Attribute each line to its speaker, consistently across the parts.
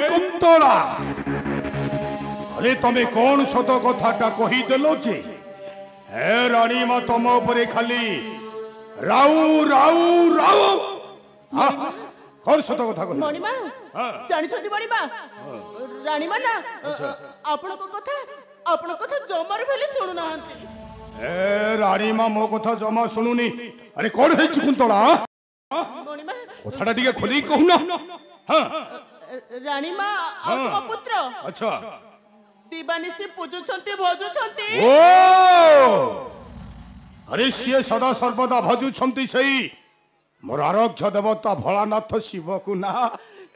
Speaker 1: कुंतला अरे तमे कौन सत कथाटा कहीदेल जे हे रानी मा तुम उपरे खाली राउ राउ राउ कौन सत कथा कह
Speaker 2: मणिमा जानि छथि मणिमा रानी मा ना आपण कथा जमार भेले सुनु नाहंती
Speaker 1: ए रानी मा मो कथा जमा सुनुनी अरे कौन है कुंतला
Speaker 2: मणिमा
Speaker 1: कथाटा टिके खोली कहूना हां
Speaker 2: रानी मा आ तुम पुत्र
Speaker 1: अच्छा
Speaker 2: दिवानिसी पूजुछंती भजुछंती
Speaker 1: ओ अरे सी सदा सर्वदा भजुछंती सही मोर आरोग्य देवता भोलानाथ शिव को ना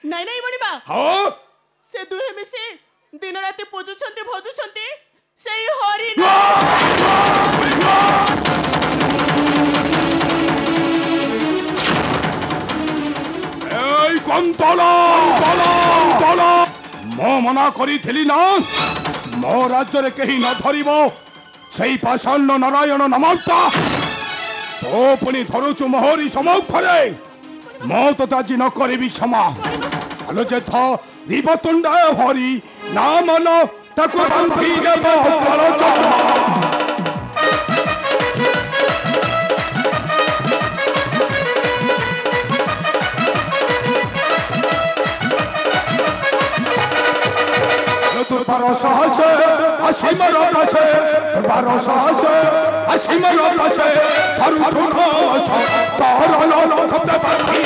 Speaker 2: नहीं नहीं मणिमा
Speaker 1: हाँ
Speaker 2: से दुहे मिसे दिन राति पूजुछंती भजुछंती सेई हरि
Speaker 1: ए कुंतला कुंतला मो मना करी थिली ना मो राज्य रे कहीं न धरिबो सेई पाषाण नारायण नमस्ता तो पुणी धरुचु मोहरी सम्मुखरे मो तो ताजी न करिबी क्षमा हलो जे थ रिबतुंड हरि नाम लो ताको बांधी देबो कालो चक्र बारो सहसे असीम रसे बारो सहसे असीम रसे थारु छुनो स तार लो खत बाकी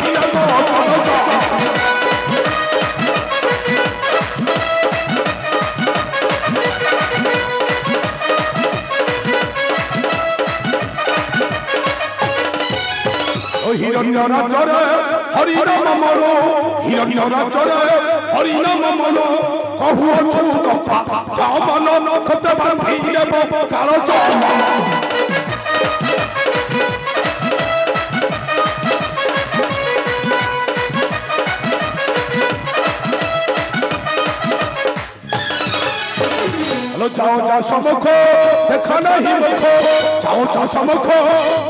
Speaker 1: हिरण्य राजरे हरि नाम मनो हिरण्य राजरे हरि नाम मनो कहू छु कथा कामन नखत बांधी देबो कालो चक्र हेलो जाओ जा सम्मुख देखा नहीं मुख जाओ जा सम्मुख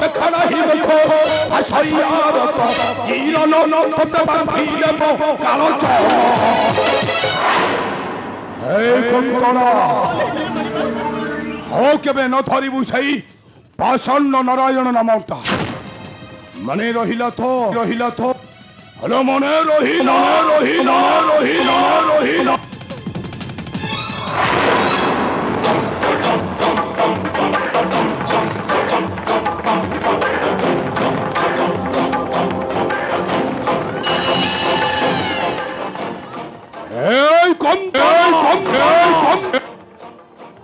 Speaker 1: देखा नहीं मुख आशयार तो हिरण नखत बांधी देबो कालो चक्र हे कुंतला हो केबे न धरिबु सही पाषाण नारायण नामटा मने रहिला तो हेलो मने रहिला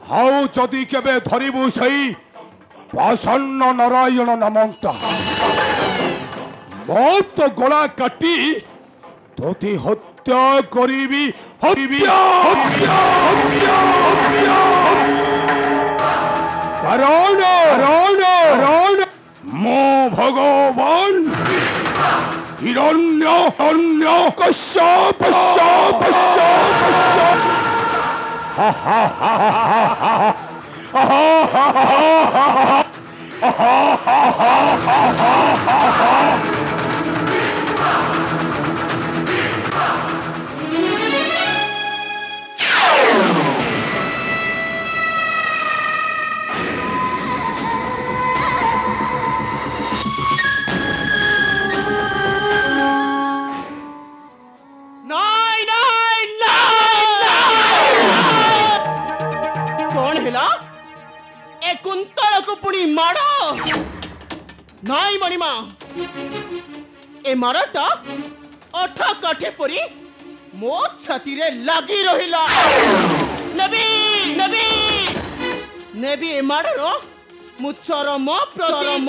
Speaker 1: हाउ जदि केबे धरिबु सही पाषाण नारायण नामटा मत गला काटी तोती हत्या करिबी कारण मो भगवान हिरण्य कश्यप हा हा हा
Speaker 2: कुंतला को पुणी मारो नाई मणिमा ए मारटा अठा काठे परी मो छाती रे लागी रहिला नबी नबी नबी ए मारो मुचर म प्रथम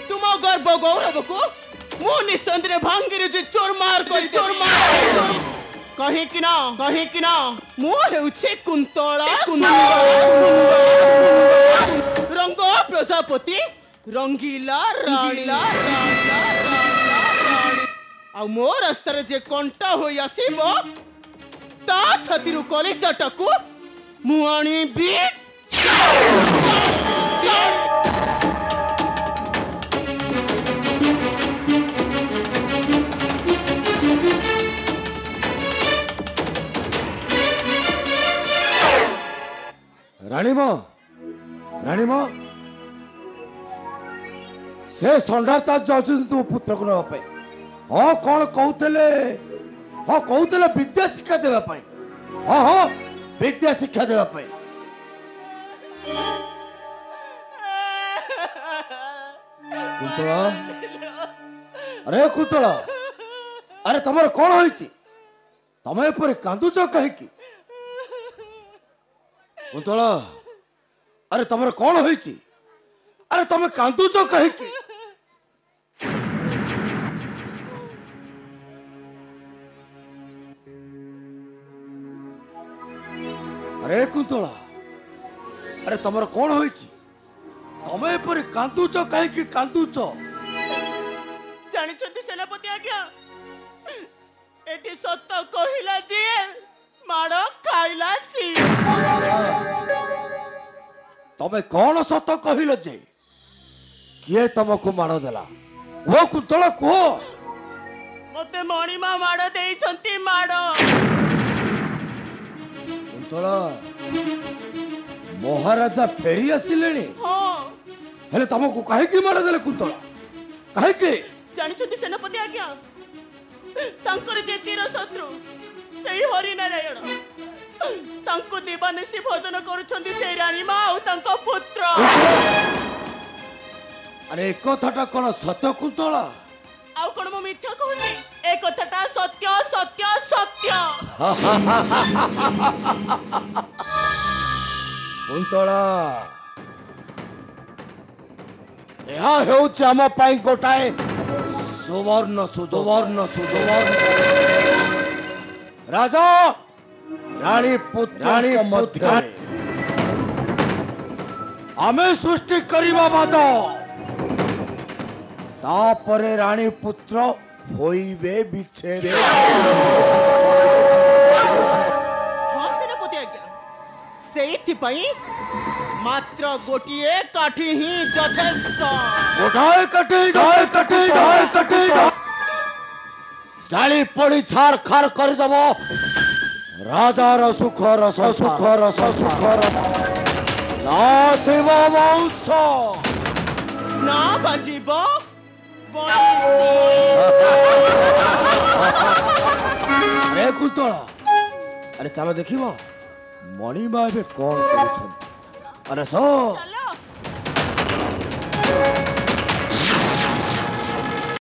Speaker 2: तुम गर्भ गौरव को मु निसंदेह भांगिरे जे चोरमार कहीं कि ना मु हेउछे कुंतला रंग प्रजापति रंगीला रानी आ मो रास्ता जे कंटा होई आसीबो ता छातीरु कलिसाटाकू मु आनिबी
Speaker 3: राणीमा से षंडाचार्य अच्छे तुम पुत्र को नापे हाँ कौन कहते हाँ कहते विद्या शिक्षा देवाई हाँ हाँ विद्या शिक्षा देवाई कुंतला अरे कुंतला अरे तुम कौन होती तमें एपरी कांदुच कहीं कुंतला अरे तुम कौन होती अरे तुम कांदुच कहीं अरे कुंतला अरे तुम कौन होती तमें एपरी कांदुच कहीं कांदुच
Speaker 2: ଜାଣିଛନ୍ତି ସେନାପତି ଆଜ୍ଞା ଏଠି ସତ କହିଲା ଯିଏ ମାଡ଼ ଖାଇଲା ସିଏ
Speaker 3: तमें कौन सत कहल जे किए तुमको माड़ देला वो कुंतला कह
Speaker 2: ମତେ ମଣିମା ମାଡ଼ ଦେଇଛନ୍ତି ମାଡ଼
Speaker 3: कुंतला महाराजा फेरी आसिले
Speaker 2: ହଁ
Speaker 3: हेले तुमको कहीं माड़ देले कुंतला कहीं
Speaker 2: ଜାଣିଛନ୍ତି ସେନାପତି ଆଜ୍ଞା ତାଙ୍କର ଯେ ଚିର ଶତ୍ରୁ ସେଇ ହରିନାରାୟଣ ତାଙ୍କୁ ଦିବାନିଶି ଭୋଜନ କରୁଛନ୍ତି ସେଇ ରାଣୀମା ଆଉ ତାଙ୍କ ପୁତ୍ର
Speaker 3: अरे कथाटा कौन सत्य कुंतला
Speaker 2: ଆଉ କଣ ମୁଁ ମିଥ୍ୟା କହୁଛି ଏ କଥାଟା ସତ୍ୟ ସତ୍ୟ ସତ୍ୟ
Speaker 3: कुंतला यह हेउछि आम पाई गोटाए सुवर्ण सुवर्ण सुवर्ण राजा रानी पुत्र मध्य आमे सृष्टि करिबा बाद तापरे रानी पुत्र होइबे विच्छेद
Speaker 2: ହଁ ସେନାପତି ଆଜ୍ଞା ସେଇଥିପାଇଁ ମାତ୍ର ଗୋଟିଏ କାଠି ହିଁ ଯଥେଷ୍ଟ
Speaker 3: गोटाए कटे जाली पड़ी छार खार कर दब राजार सुखर सुखर सुखर नाथिब वंश
Speaker 2: ନା ବାଜିବ
Speaker 3: अरे कुंतला अरे चलो देखिब मणिमा कौन कर अरे सो
Speaker 2: ଚାଲ